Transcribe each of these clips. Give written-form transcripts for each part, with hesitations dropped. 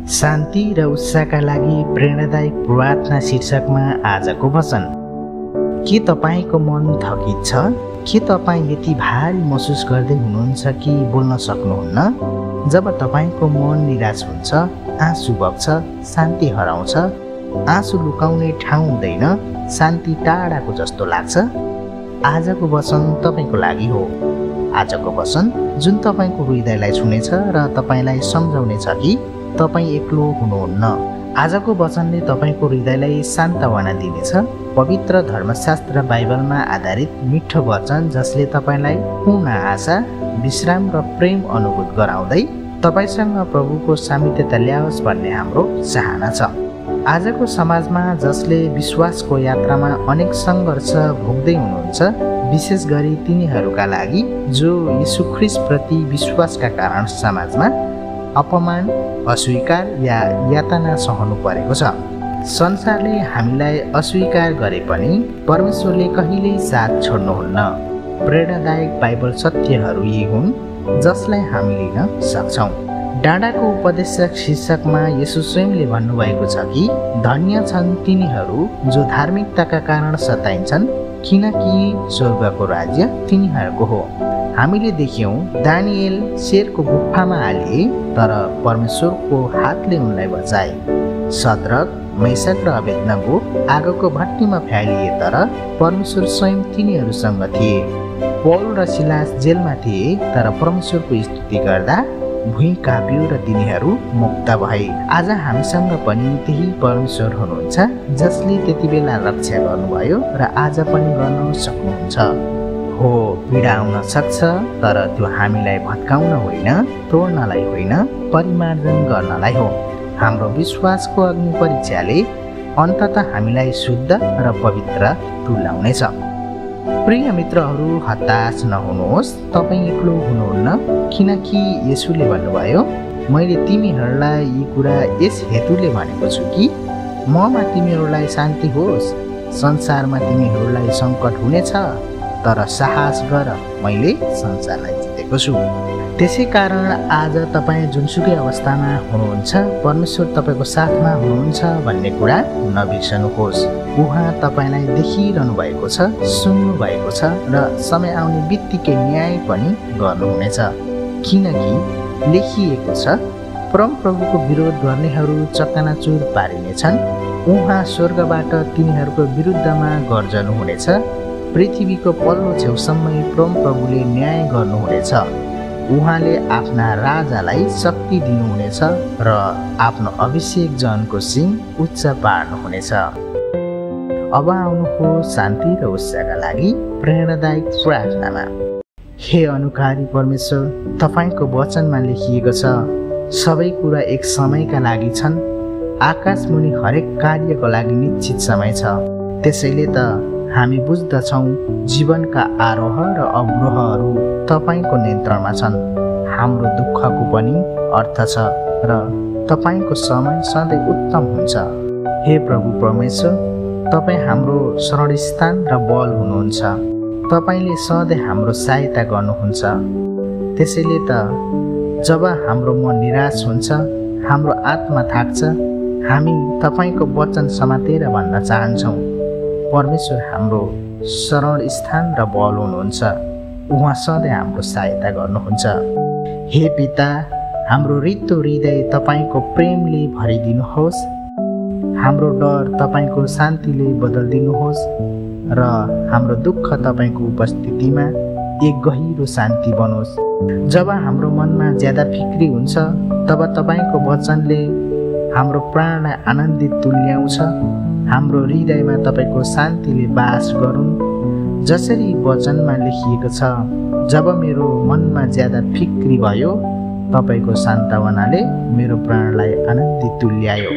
शान्ति र उत्साहका लागि प्रेरणादायक प्रार्थना शीर्षकमा आजको वचन। के तपाईँको मन थकित छ? के तपाईँ यति भारी महसुस गर्दै हुनुहुन्छ कि बोल्न सक्नुहुन्न? जब तपाईँको मन निराश हुन्छ, आँसु बग्छ, शान्ति हराउँछ, आँसु लुकाउने ठाउँ हुँदैन, शान्ति टाढाको जस्तो लाग्छ, आजको वचन तपाईँको लागि हो। आजको वचन जुन तपाईँको हृदयलाई छुनेछ र तपाईँलाई सम्झाउनेछ कि तपाईँ एक्लो हुनुहुन्न। आजको वचनले तपाईँको हृदयलाई सान्त्वना दिनेछ। पवित्र धर्मशास्त्र बाइबलमा आधारित मिठो वचन जसले तपाईँलाई पूर्ण आशा, विश्राम र प्रेम अनुभूत गराउँदै तपाईँसँग प्रभुको सामिप्यता ल्याओस् भन्ने हाम्रो चाहना छ। आजको समाजमा जसले विश्वासको यात्रामा अनेक सङ्घर्ष भोग्दै हुनुहुन्छ, विशेष गरी तिनीहरूका लागि जो यीशु ख्रीष्टप्रति विश्वासका कारण समाजमा अपमान, अस्वीकार या यातना सहनु परेको छ। संसारले हामीलाई अस्वीकार गरे पनि परमेश्वरले कहिल्यै साथ छोड्नुहुन्न। प्रेरणादायक बाइबल सत्यहरू यी हुन् जसलाई हामी लिन सक्छौँ। डाँडाको उपदेशक शीर्षकमा येशू स्वयंले भन्नुभएको छ कि धन्य छन् तिनीहरू जो धार्मिकताका कारण सताइन्छन्, किनकि स्वर्गको राज्य तिनीहरूको हो। हामीले देख्यौँ दानिएल शेरको गुफामा हालिए तर परमेश्वरको हातले उनलाई बचाए। सद्रक, मेशक र अबेदनगो आगोको भट्टीमा फ्यालिए तर परमेश्वर स्वयं तिनीहरूसँग थिए। पौल र सिलास जेलमा थिए तर परमेश्वरको स्तुति गर्दा भुइँ काप्यो र तिनीहरू मुक्त भए। आज हामीसँग पनि त्यही परमेश्वर हुनुहुन्छ जसले त्यति बेला रक्षा गर्नुभयो र आज पनि गर्न सक्नुहुन्छ। हो, पीडा आउन सक्छ तर त्यो हामीलाई भत्काउन होइन, तोड्नलाई होइन, परिमार्जन गर्नलाई हो। हाम्रो विश्वासको अग्नि परीक्षाले अन्ततः हामीलाई शुद्ध र पवित्र तुल्याउनेछ। प्रिय मित्रहरू, हताश नहुनुहोस्, तपाईँ एक्लो हुनुहुन्न, किनकि येशूले भन्नुभयो, मैले तिमीहरूलाई यी कुरा यस हेतुले भनेको छु कि ममा तिमीहरूलाई शान्ति होस्। संसारमा तिमीहरूलाई सङ्कट हुनेछ तर साहस गर, मैले संसारलाई जितेको छु। त्यसै कारण आज तपाईँ जुनसुकै अवस्थामा हुनुहुन्छ, परमेश्वर तपाईँको साथमा हुनुहुन्छ भन्ने कुरा नबिर्सनुहोस्। उहाँ तपाईँलाई देखिरहनु भएको छ, सुन्नु भएको छ र समय आउने बित्तिकै न्याय पनि गर्नुहुनेछ। किनकि लेखिएको छ, परमप्रभुको विरोध गर्नेहरू चकनाचुर पारिनेछन्। उहाँ स्वर्गबाट तिनीहरूको विरुद्धमा गर्जनुहुनेछ। पृथ्वीको पल्लो छेउसम्मै परमप्रभुले न्याय गर्नुहुनेछ। उहाँले आफ्ना राजालाई शक्ति दिनुहुनेछ र आफ्नो अभिषेक जनको सिंह उच्च पार्नुहुनेछ। अब आउनुहोस् शान्ति र उत्साहका लागि प्रेरणादायक प्रार्थनामा। हे अनुकारी परमेश्वर, तपाईँको वचनमा लेखिएको छ, सबै कुरा एक समयका लागि छन्। आकाश मुनि हरेक कार्यको लागि निश्चित समय छ। त्यसैले त हामी बुझ्दछौँ जीवनका आरोह र अवरोहहरू तपाईँको नियन्त्रणमा छन्। हाम्रो दुःखको पनि अर्थ छ र तपाईँको समय सधैँ उत्तम हुन्छ। हे प्रभु परमेश्वर, तपाईँ हाम्रो शरणस्थान र बल हुनुहुन्छ। तपाईँले सधैँ हाम्रो सहायता गर्नुहुन्छ। त्यसैले त जब हाम्रो मन निराश हुन्छ, हाम्रो आत्मा थाक्छ, हामी तपाईँको वचन समातेर भन्न चाहन्छौँ, परमेश्वर हाम्रो शरण स्थान र बल हुनुहुन्छ। उहाँ सधैँ हाम्रो सहायता गर्नुहुन्छ। हे पिता, हाम्रो रित्तो हृदय तपाईँको प्रेमले भरिदिनुहोस्। हाम्रो डर तपाईँको शान्तिले बदलिदिनुहोस् र हाम्रो दुःख तपाईँको उपस्थितिमा एक गहिरो शान्ति बनोस्। जब हाम्रो मनमा ज्यादा फिक्री हुन्छ, तब तपाईँको वचनले हाम्रो प्राणलाई आनन्दित तुल्याउँछ। हाम्रो हृदयमा तपाईँको शान्तिले बास गरून्। जसरी वचनमा लेखिएको छ, जब मेरो मनमा ज्यादा फिक्री भयो, तपाईँको सान्त्वनाले मेरो प्राणलाई आनन्दित तुल्यायो।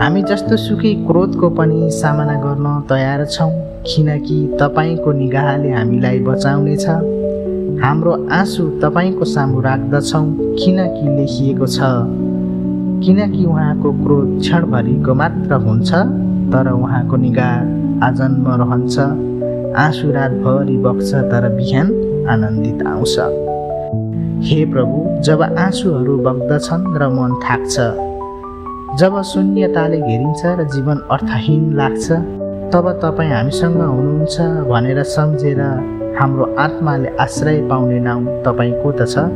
हामी जस्तो सुकै क्रोधको पनि सामना गर्न तयार छौँ, किनकि तपाईँको निगाहले हामीलाई बचाउनेछ। हाम्रो आँसु तपाईँको सामु राख्दछौँ, किनकि लेखिएको छ, किनकि उहाँको क्रोध क्षणभरिको मात्र हुन्छ तर उहाँको निगाह आजन्म रहन्छ। आँसु रातभरि बग्छ तर बिहान आनन्दित आउँछ। हे प्रभु, जब आँसुहरू बग्दछन् र मन थाक्छ, जब शून्यताले घेरिन्छ र जीवन अर्थहीन लाग्छ, तब तपाईँ हामीसँग हुनुहुन्छ भनेर सम्झेर हाम्रो आत्माले आश्रय पाउने नाउँ तपाईँको त छ।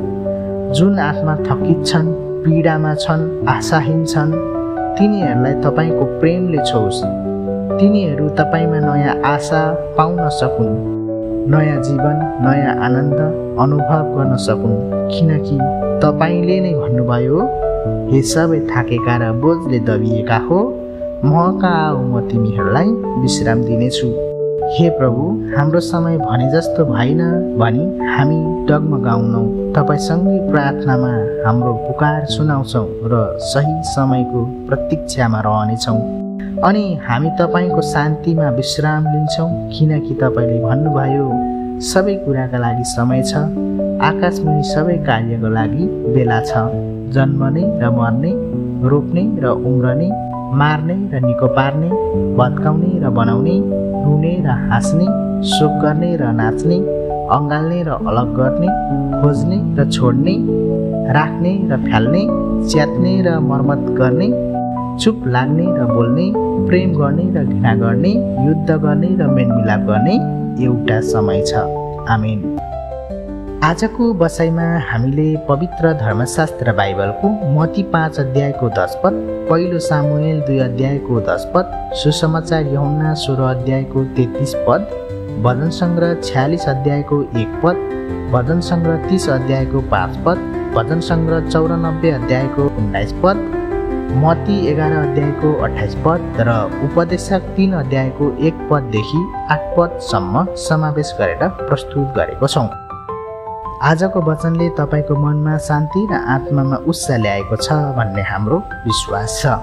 जुन आत्मा थकित छन्, पीडामा छन्, आशाहीन छन्, तिनीहरूलाई तपाईँको प्रेमले छोओस्। तिनीहरू तपाईँमा नयाँ आशा पाउन सकुन्, नयाँ जीवन, नयाँ आनन्द अनुभव गर्न सकुन्। किनकि तपाईँले नै भन्नुभयो, हे सबै थाकेका र बोझले दबिएका हो, म कहाँ आऊ, म तिमीहरूलाई विश्राम दिनेछु। हे प्रभु, हाम्रो समय भने जस्तो भएन भनी हामी डगमगाउनौँ। तपाईँसँगै प्रार्थनामा हाम्रो पुकार सुनाउँछौँ र सही समयको प्रतीक्षामा रहनेछौँ। अनि हामी तपाईँको शान्तिमा विश्राम लिन्छौँ, किनकि तपाईँले भन्नुभयो, सबै कुराका लागि समय छ, आकाशमुनि सबै कार्यको लागि बेला छ। जन्मने र मर्ने, रोप्ने र उम्रने, मार्ने र निको पार्ने, भत्काउने र बनाउने, रुने र हाँस्ने, शोक गर्ने र नाच्ने, अँगाल्ने र अलग गर्ने, खोज्ने र छोड्ने, राख्ने र फ्याल्ने, च्यात्ने र मर्मत गर्ने, चुप लाग्ने र बोल्ने, प्रेम गर्ने र घृणा गर्ने, युद्ध गर्ने र मेलमिलाप गर्ने एउटा समय छ। आमेन। आजको बसाइमा हामीले पवित्र धर्मशास्त्र बाइबलको मत्ती 5 अध्यायको 10 पद, पहिलो सामुएल 2 अध्यायको 10 पद, सुसमाचार यूहन्ना 16 अध्यायको 33 पद, भजन सङ्ग्रह 46 अध्यायको 1 पद, भजन सङ्ग्रह 30 अध्यायको 5 पद, भजन सङ्ग्रह 94 अध्यायको 19 पद, मत्ती 11 अध्यायको 28 पद र उपदेशक 3 अध्यायको 1 पददेखि 8 पदसम्म समावेश गरेर प्रस्तुत गरेको छौँ। आजको वचनले तपाईँको मनमा शान्ति र आत्मामा उत्साह ल्याएको छ भन्ने हाम्रो विश्वास छ।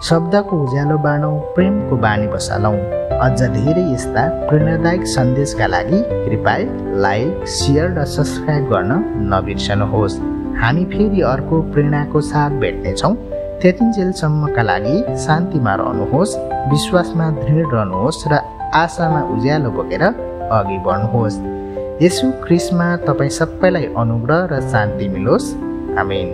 शब्दको उज्यालो बाँडौँ, प्रेमको बानी बसालौँ। अझ धेरै यस्ता प्रेरणादायक सन्देशका लागि कृपया लाइक, सेयर र सब्सक्राइब गर्न नबिर्सनुहोस्। हामी फेरि अर्को प्रेरणाको साथ भेट्नेछौँ। त्यतिन्जेलसम्मका लागि शान्तिमा रहनुहोस्, विश्वासमा दृढ रहनुहोस् र आशामा उज्यालो बोकेर अघि बढ्नुहोस्। येशू ख्रीष्टमा तपाईँ सबैलाई अनुग्रह र शान्ति मिलोस्। आमेन।